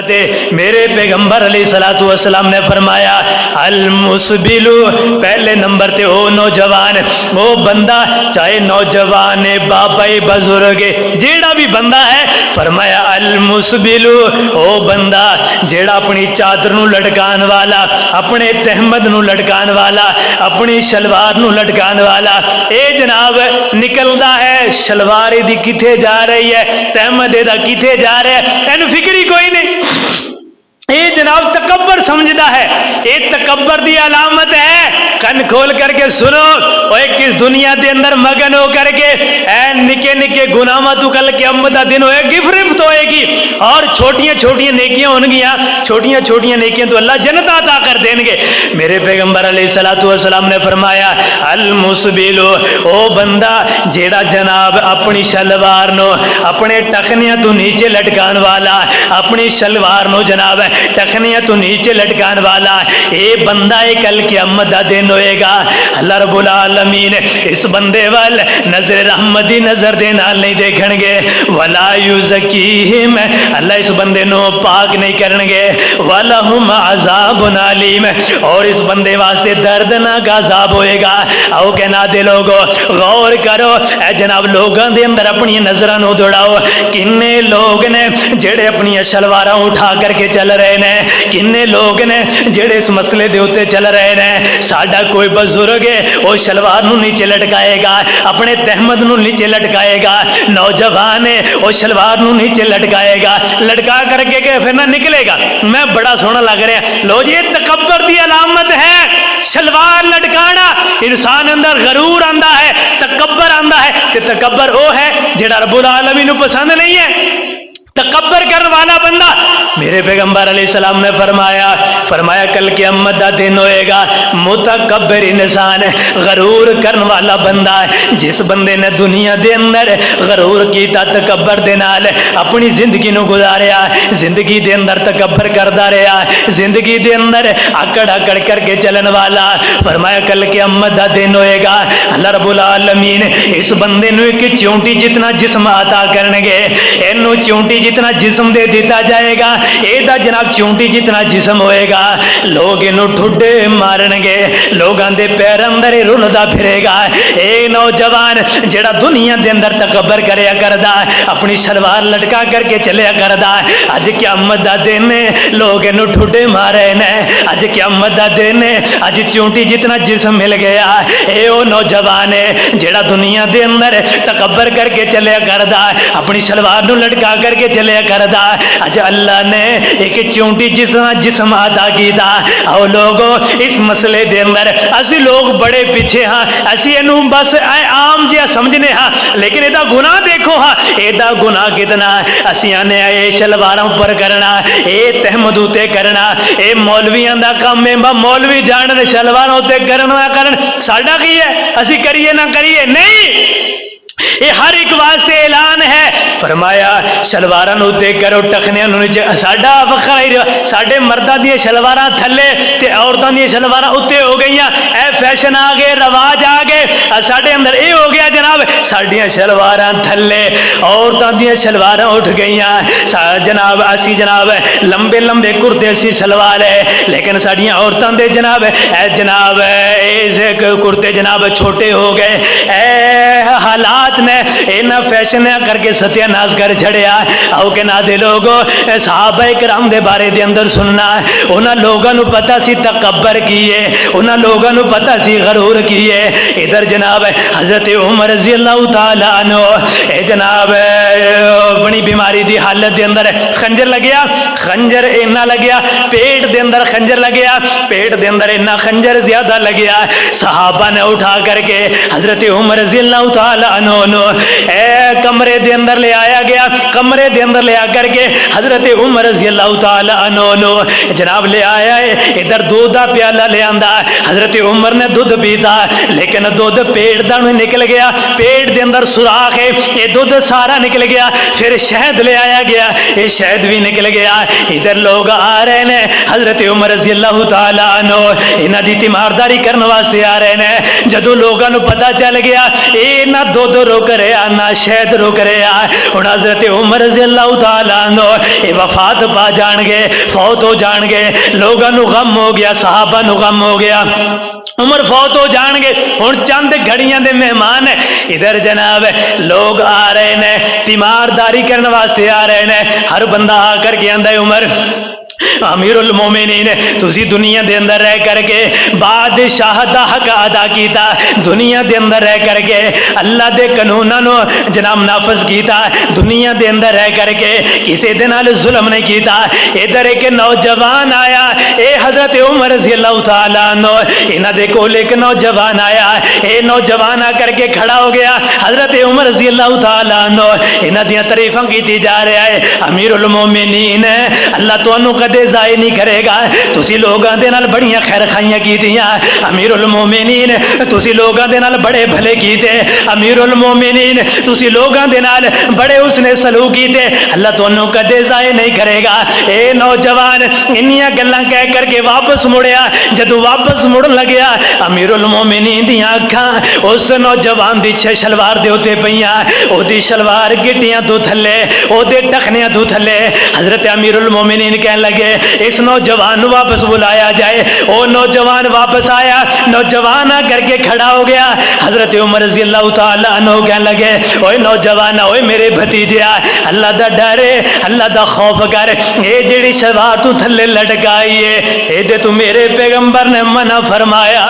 تے میرے پیغمبر علیہ الصلوۃ والسلام نے فرمایا المسبل، پہلے نمبر تے وہ نوجوان، وہ بندہ چاہے نوجوان ہے بابا بزرگ جیڑا بھی بندہ ہے، فرمایا المسبل وہ بندہ جیڑا اپنی چادر نو لٹکان والا، اپنے تہمد نو لٹکان والا، اپنی شلوار نو لٹکان والا، اے جناب نکلدا ہے شلوار دی کتھے جا رہی ہے، تہمد دا کتھے جا رہا ہے، اینو فکر ہی کوئی نہیں۔ یہ جناب تکبر سمجھتا ہے، یہ تکبر دی علامت ہے۔ کن کھول کر کے سنو، اور کس دنیا دے اندر مگن ہو کر کے اے نکے نکے گناہاں تو کل قیامت دا دن ہوئے گی، گرفت ہوئے گی، اور چھوٹیاں چھوٹیاں نیکیاں ہون گیاں، چھوٹیاں چھوٹیاں نیکیاں تو اللہ جنت عطا کر دیں گے۔ میرے پیغمبر علیہ الصلوۃ والسلام نے فرمایا المسبل او بندہ جیڑا جناب اپنی شلوار نو اپنے ٹکنیاں تو نیچے لٹکان والا، اپنی شلوار نو جناب ٹکنیاں تو نیچے لٹکان والا، اے بندہ کل قیامت دا دن ہوئے گا، اللہ رب العالمین اس بندے وال نظر رحمتی نظر دے نال نہیں دیکھن گے، ولا یزکیہم، اللہ اس بندے نو پاک نہیں کرن گے، ولہم عذاب علیم، اور اس بندے واسطے دردناک عذاب ہوئے گا۔ آؤ کہنا دے لوگو غور کرو، اے جناب لوگاں دے اندر اپنی نظراں نو دوڑاؤ، کنے لوگ نے جڑے اپنی شلواراں اٹھا کر کے چل رہے نے، کنے لوگ نے جڑے اس مسئلے دے اوتے چل رہے نے، ساڈا کوئی بزرگ ہے وہ شلوار نو نیچے لٹکائے گا، اپنے تہمد نو نیچے لٹکائے گا، نوجوان ہے وہ شلوار نو نیچے لٹکائے گا، لٹکا کر کے پھر نہ نکلے گا میں بڑا سونا لگ رہا، لو جی تکبر دی علامت ہے شلوار لٹکانا، انسان اندر غرور آندا ہے، تکبر آندا ہے، کہ تکبر وہ ہے جڑا رب العالمین کو پسند نہیں ہے۔ تکبر کرنے والا بندہ، میرے پیغمبر علیہ السلام نے فرمایا کل قیامت دا دن ہوئے گا، متکبر انسان غرور کرنے والا بندہ ہے، جس بندے نے دنیا دے اندر غرور کیتا تکبر دے نال اپنی زندگی نو گزاریا، زندگی دے اندر تکبر کردا رہیا، زندگی دے اندر اکڑ اکڑ کر کے چلن والا، فرمایا کل قیامت دا دن ہوئے گا، اللہ رب العالمین اس بندے نو ایک چونٹی جتنا جسم عطا کرن گے، اینو چونٹی جتنا جسم دے دیتا جائے گا، اے دا جناب چونٹی جتنا جسم ہوئے گا، لوگ انہوں ٹھڈے مارن گے، لوگاں دے پیر اندر رلدا پھرے گا۔ اے نوجوان جڑا دنیا دے اندر تکبر کریا کردا، اپنی شلوار لٹکا کر کے چلیا کردا، اج قیامت دا دن لوگ انہوں ٹھڈے مارے نے، اج قیامت دا دن اج چونٹی جتنا جسم مل گیا، اے او نوجوان جڑا دنیا دے اندر تکبر کر کے چلیا کردا، اپنی شلوار نو لٹکا کر کے چلیا کردا، اج اللہ نے ایک چونٹی جسم عطا کیتا۔ او لوگو اس مسئلے دے اندر اسی لوگ بڑے پیچھے ہاں، اسی انہوں بس عام جہاں سمجھنے ہاں، لیکن ایدہ گناہ دیکھو ہاں، ایدہ گناہ کتنا، اسی آنے اے شلواراں پر کرنا، اے تہمدوتے کرنا، اے مولویاں دا کام ہے، مولوی جاننے شلواراں تے کرنا ساڈا کی ہے، اسی کریے نہ کریے نہیں، یہ ہر ایک واسطے اعلان ہے۔ فرمایا شلواراں تے کرو، ٹخنیاں نیچے، ساڈا وکھرا ہی، ساڈے مرداں دی شلواراں تھلے تے عورتاں دی شلواراں اوتے ہو گئیاں، اے فیشن آ گئے، رواج آ گئے، ساڈے اندر اے ہو گیا جناب ساڈیاں شلواراں تھلے، عورتاں دی شلواراں اٹھ گئیاں، جناب اسی جناب لمبے لمبے کرتے اسی سلوار ہے، لیکن ساڈیاں عورتاں دے جناب اے جناب اے کرتے جناب چھوٹے ہو گئے۔ اے حالات نے اینا فیشن کر کے ستیہ ناز کر چھڑیا۔ آؤ کہ نہ دے لوگو صحابہ کرام دے بارے دے اندر سننا، انہاں لوگاں نو پتہ سی تکبر کیے، انہاں لوگاں نو پتہ سی غرور کیے۔ ادھر جناب حضرت عمر رضی اللہ تعالیٰ عنہ اے جناب بڑی بیماری دی حالت دے اندر خنجر لگیا، خنجر اینا لگیا، پیٹ دے اندر خنجر لگیا، پیٹ دے اندر اینا خنجر زیادہ لگیا، صحابہ نے اٹھا کر کے حضرت عمر رضی اللہ تعالیٰ عنہ اے کمرے دے اندر لے آیا گیا، کمرے دے اندر لے آ کر کے حضرت عمر رضی اللہ تعالیٰ عنہ جناب لے آیا ہے، ادھر دودھ دا پیالہ لے آندا، حضرت عمر نے دودھ پیتا، لیکن دودھ پیٹ دا نکل گیا، پیٹ دے اندر سوراخ ہے، یہ دودھ سارا نکل گیا، پھر شہد لے آیا گیا، یہ شہد بھی نکل گیا، ادھر لوگ آ رہے ہیں، حضرت عمر رضی اللہ تعالیٰ عنہ انہاں دی تیمارداری کرنے واسطے آ رہے ہیں، جدو لوگاں نو پتہ چل گیا اے نہ دودھ رک رک رہا نہ شہد رک رہا. ہن حضرت عمر رضی اللہ تعالیٰ عنہ یہ وفات پا جان گے, فوت ہو جان گے. لوگوں نو غم ہو گیا, صحابہ نو غم ہو گیا, عمر فوت ہو جان گے. ہن چند گھڑیاں دے مہمان ادھر جناب لوگ آ رہے نے, تیمارداری کرنے واسطے آ رہے نے. ہر بندہ آ کر کے آندا ہے عمر امیر المومنین تسی دنیا دے اندر رہ کر کے بادشاہ دا حق ادا کیتا, دنیا دے اندر رہ کر کے اللہ دے قانوناں نو جناب نافذ کیتا, دنیا دے اندر رہ کر کے کسی دے نال ظلم نہیں کیتا. ادھر ایک نوجوان آیا, اے حضرت عمر رضی اللہ تعالیٰ عنہ انہاں دے کول ایک نوجوان آیا. اے نوجوان آ کر کے کھڑا ہو گیا. حضرت عمر رضی اللہ تعالیٰ عنہ انہاں دیاں تعریفاں کیتی جا رہا ہے. امیر المومنین اللہ تانوں کدے ضائع نہیں کرے گا, تسی لوگاں دے نال بڑیاں خیر خائیاں کیتیاں. امیر المومنین تسی لوگاں دے نال بڑے بھلے کیتے. امیر المومنین تسی لوگاں دے نال بڑے حسن سلوک کیتے. اللہ تانوں کدے ضائع نہیں کرے گا. اے نوجوان انیاں گلاں کہہ کر کے واپس مڑیا. جدوں واپس مڑن لگیا امیر المومنین دیاں اکھاں اس نوجوان دی چھ شلوار دے اوتے پیاں, او دی شلوار گٹیاں تو تھلے, او دے ٹخنیاں تو تھلے. حضرت امیر المومنین کہنے لگے اس نوجوان نو واپس بلایا جائے. او نوجوان واپس آیا, نوجوان آ کر کے کھڑا ہو گیا. حضرت عمر رضی اللہ تعالیٰ عنہ کہنے لگے اوے نوجوان, اوے میرے بھتیجیا, اللہ دا ڈر, اللہ دا خوف کر. اے جیڑی شلوار تو تھلے لٹکائی ہے اے دے تو میرے پیغمبر نے منع فرمایا.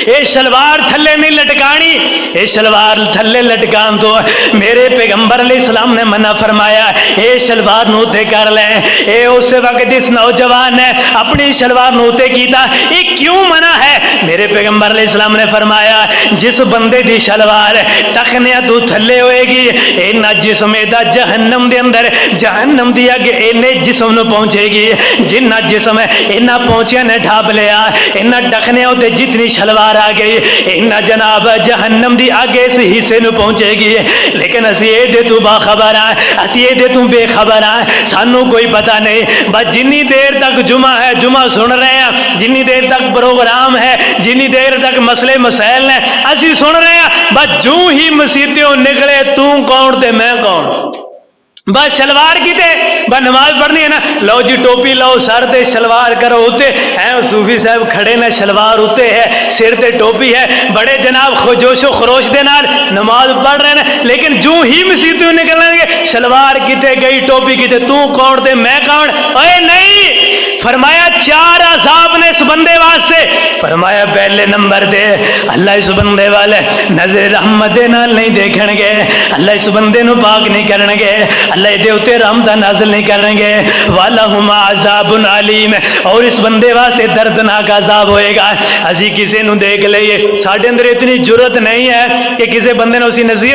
اے شلوار تھلے نہیں لٹکانی, اے شلوار تھلے لٹکان تو میرے پیغمبر علیہ السلام نے منع فرمایا. اے شلوار نوتے کر لیں. اے اس وقت اس نوجوان نے اپنی شلوار نوتے کیتا. یہ کیوں منع ہے؟ میرے پیغمبر علیہ السلام نے فرمایا جس بندے دی شلوار ٹخنیاں تو تھلے ہوئے گی اینا جسم دا جہنم دے اندر جہنم دی اگ اینے جسم نو پہنچے گی. جنہ جسم اینا پہنچیا نے ڈھاب لیا, اینا ٹخنیاں ہوتے جتنی شلوار آ گئی اینا جناب جہنم دی آگے اس حصے نو پہنچے گی. لیکن اسی اے دے تو باخبر ہیں, اسی اے دے تو بے خبر ہیں, سانو کوئی پتہ نہیں. بس جنی دیر تک جمعہ ہے جمعہ سن رہے ہیں, جنی دیر تک پروگرام ہے, جنی دیر تک مسئلے مسائل ہیں اسی سن رہے ہیں. بس جو ہی مسیتوں نکلے تو کون تے میں کون, بس شلوار کی تے بس نماز پڑھنی ہے نا, لو جی ٹوپی لو سر تے شلوار کرو ہوتے ہیں. صوفی صاحب کھڑے نے شلوار ہوتے ہے, سر تے ٹوپی ہے, بڑے جناب جوش و خروش دے نال نماز پڑھ رہے ہیں. لیکن جو ہی مسیتوں نکلنے گے شلوار کیتے گئی, ٹوپی کیتے تو کون تے میں کون. اے نہیں, فرمایا چار عذاب نے اس بندے واسطے. فرمایا پہلے نمبر دے اللہ اس بندے والے نظر رحمت دے نال نہیں دیکھن گے, اللہ اس بندے نو پاک نہیں کرن گے, اللہ دے اوتے رحمت نازل نہیں کریں گے. وَلَهُمْ عَذَابٌ عَلِيمٌ, اور اس بندے واسطے دردناک عذاب ہوئے گا. اسی کسی نو دیکھ لئیے, ساڈے اندر اتنی جرت نہیں ہے کہ کسی بندے نے اسی نصیحت